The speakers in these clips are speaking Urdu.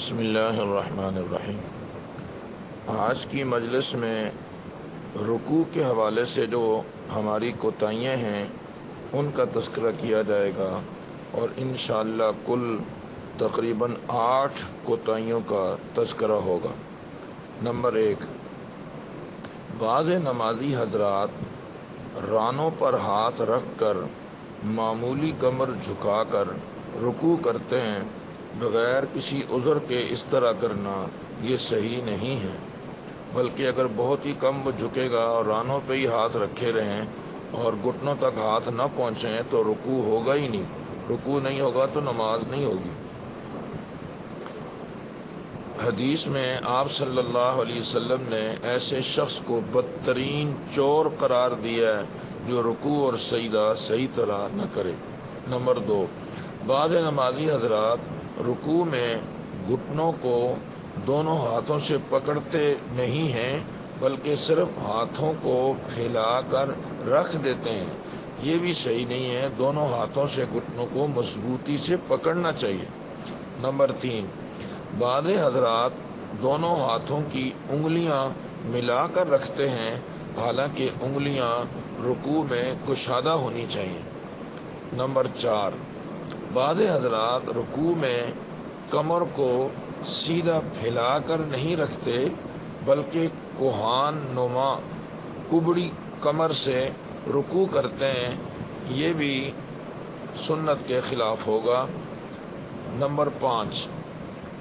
بسم اللہ الرحمن الرحیم۔ آج کی مجلس میں رکوع کے حوالے سے جو ہماری کوتاہیاں ہیں ان کا تذکرہ کیا جائے گا، اور انشاءاللہ کل تقریباً 8 کوتاہیوں کا تذکرہ ہوگا۔ نمبر 1، بعض نمازی حضرات رانوں پر ہاتھ رکھ کر معمولی کمر جھکا کر رکوع کرتے ہیں۔ بغیر کسی عذر کے اس طرح کرنا یہ صحیح نہیں ہے، بلکہ اگر بہت ہی کم وہ جھکے گا اور رانوں پہ ہی ہاتھ رکھے رہیں اور گھٹنوں تک ہاتھ نہ پہنچیں تو رکوع ہوگا ہی نہیں۔ رکوع نہیں ہوگا تو نماز نہیں ہوگی۔ حدیث میں آپ صلی اللہ علیہ وسلم نے ایسے شخص کو بدترین چور قرار دیا ہے جو رکوع اور سجدہ صحیح طرح نہ کرے۔ نمبر 2، بعض نمازی حضرات رکوع میں گھٹنوں کو دونوں ہاتھوں سے پکڑتے نہیں ہیں، بلکہ صرف ہاتھوں کو پھیلا کر رکھ دیتے ہیں۔ یہ بھی صحیح نہیں ہے، دونوں ہاتھوں سے گھٹنوں کو مضبوطی سے پکڑنا چاہیے۔ نمبر 3، بعض حضرات دونوں ہاتھوں کی انگلیاں ملا کر رکھتے ہیں، حالانکہ انگلیاں رکوع میں کشادہ ہونی چاہیے۔ نمبر 4، بعض حضرات رکوع میں کمر کو سیدھا پھیلا کر نہیں رکھتے، بلکہ کوہان نما کبڑی کمر سے رکوع کرتے ہیں۔ یہ بھی سنت کے خلاف ہوگا۔ نمبر 5،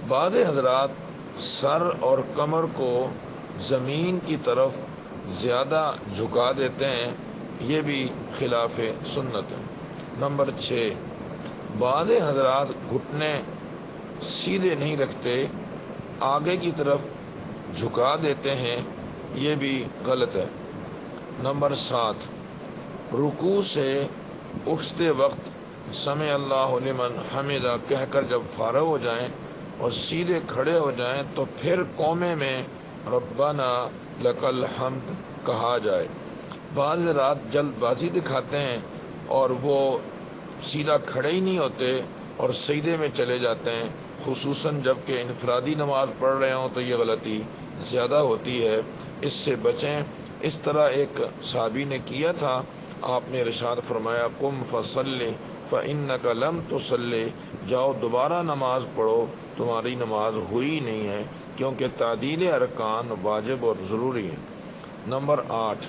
بعض حضرات سر اور کمر کو زمین کی طرف زیادہ جھکا دیتے ہیں، یہ بھی خلاف سنت ہے۔ نمبر 6، بعض حضرات گھٹنے سیدھے نہیں رکھتے، آگے کی طرف جھکا دیتے ہیں، یہ بھی غلط ہے۔ نمبر 7، رکوع سے اٹھتے وقت سمع اللہ لمن حمدہ کہہ کر جب فارغ ہو جائیں اور سیدھے کھڑے ہو جائیں تو پھر قومے میں ربنا لک الحمد کہا جائے۔ بعض حضرات جلد بازی دکھاتے ہیں اور وہ سیدھا کھڑے ہی نہیں ہوتے اور سجدے میں چلے جاتے ہیں، خصوصاً جب کہ انفرادی نماز پڑھ رہے ہوں تو یہ غلطی زیادہ ہوتی ہے، اس سے بچیں۔ اس طرح ایک صحابی نے کیا تھا، آپ نے ارشاد فرمایا قم فصلی فإنک لم تصلی، جاؤ دوبارہ نماز پڑھو، تمہاری نماز ہوئی نہیں ہے، کیونکہ تعدیل ارکان واجب اور ضروری ہے۔ نمبر 8،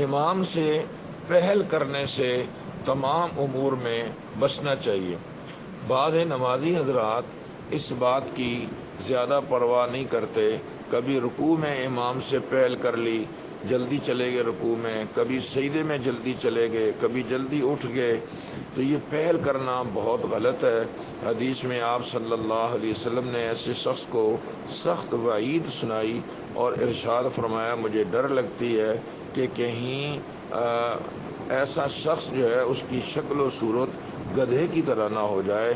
امام سے پہل کرنے سے تمام امور میں بچنا چاہیے۔ بعض نمازی حضرات اس بات کی زیادہ پرواہ نہیں کرتے، کبھی رکوع میں امام سے پہل کر لی، جلدی چلے گئے رکوع میں، کبھی سجدے میں جلدی چلے گئے، کبھی جلدی اٹھ گئے، تو یہ پہل کرنا بہت غلط ہے۔ حدیث میں آپ صلی اللہ علیہ وسلم نے ایسے شخص کو سخت وعید سنائی اور ارشاد فرمایا مجھے ڈر لگتی ہے کہ کہیں ایسا شخص جو ہے اس کی شکل و صورت گدھے کی طرح نہ ہو جائے۔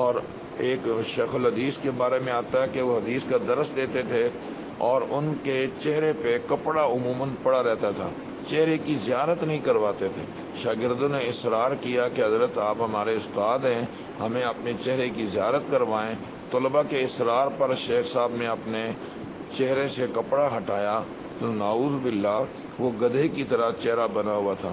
اور ایک شیخ الحدیث کے بارے میں آتا ہے کہ وہ حدیث کا درس دیتے تھے اور ان کے چہرے پہ کپڑا عموماً پڑا رہتا تھا، چہرے کی زیارت نہیں کرواتے تھے۔ شاگردوں نے اصرار کیا کہ حضرت آپ ہمارے استاد ہیں، ہمیں اپنے چہرے کی زیارت کروائیں۔ طلباء کے اصرار پر شیخ صاحب نے اپنے چہرے سے کپڑا ہٹایا تو نعوذ باللہ وہ گدھے کی طرح چہرہ بنا ہوا تھا۔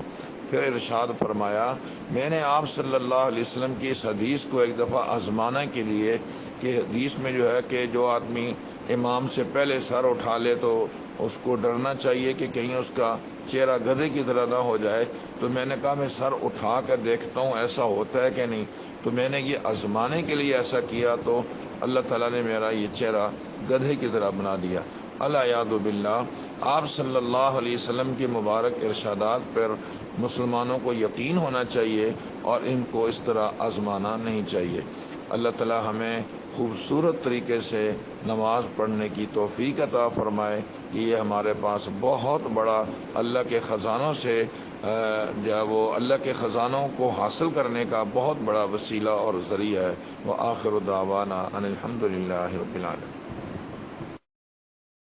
پھر ارشاد فرمایا میں نے آپ صلی اللہ علیہ وسلم کی اس حدیث کو ایک دفعہ آزمانے کے لیے، کہ حدیث میں جو ہے کہ جو آدمی امام سے پہلے سر اٹھا لے تو اس کو ڈرنا چاہیے کہ کہیں اس کا چہرہ گدھے کی طرح نہ ہو جائے، تو میں نے کہا میں سر اٹھا کر دیکھتا ہوں ایسا ہوتا ہے کہ نہیں، تو میں نے یہ آزمانے کے لیے ایسا کیا تو اللہ تعالیٰ نے میرا یہ چہرہ گدھے کی طرح بنا دیا۔ العیاذ باللہ۔ آپ صلی اللہ علیہ وسلم کے مبارک ارشادات پر مسلمانوں کو یقین ہونا چاہیے اور ان کو اس طرح آزمانا نہیں چاہیے۔ اللہ تعالیٰ ہمیں خوبصورت طریقے سے نماز پڑھنے کی توفیق عطا فرمائے کہ یہ ہمارے پاس بہت بڑا اللہ کے خزانوں سے وہ اللہ کے خزانوں کو حاصل کرنے کا بہت بڑا وسیلہ اور ذریعہ ہے۔ وآخر دعوانا ان الحمد للہ رب العالمین۔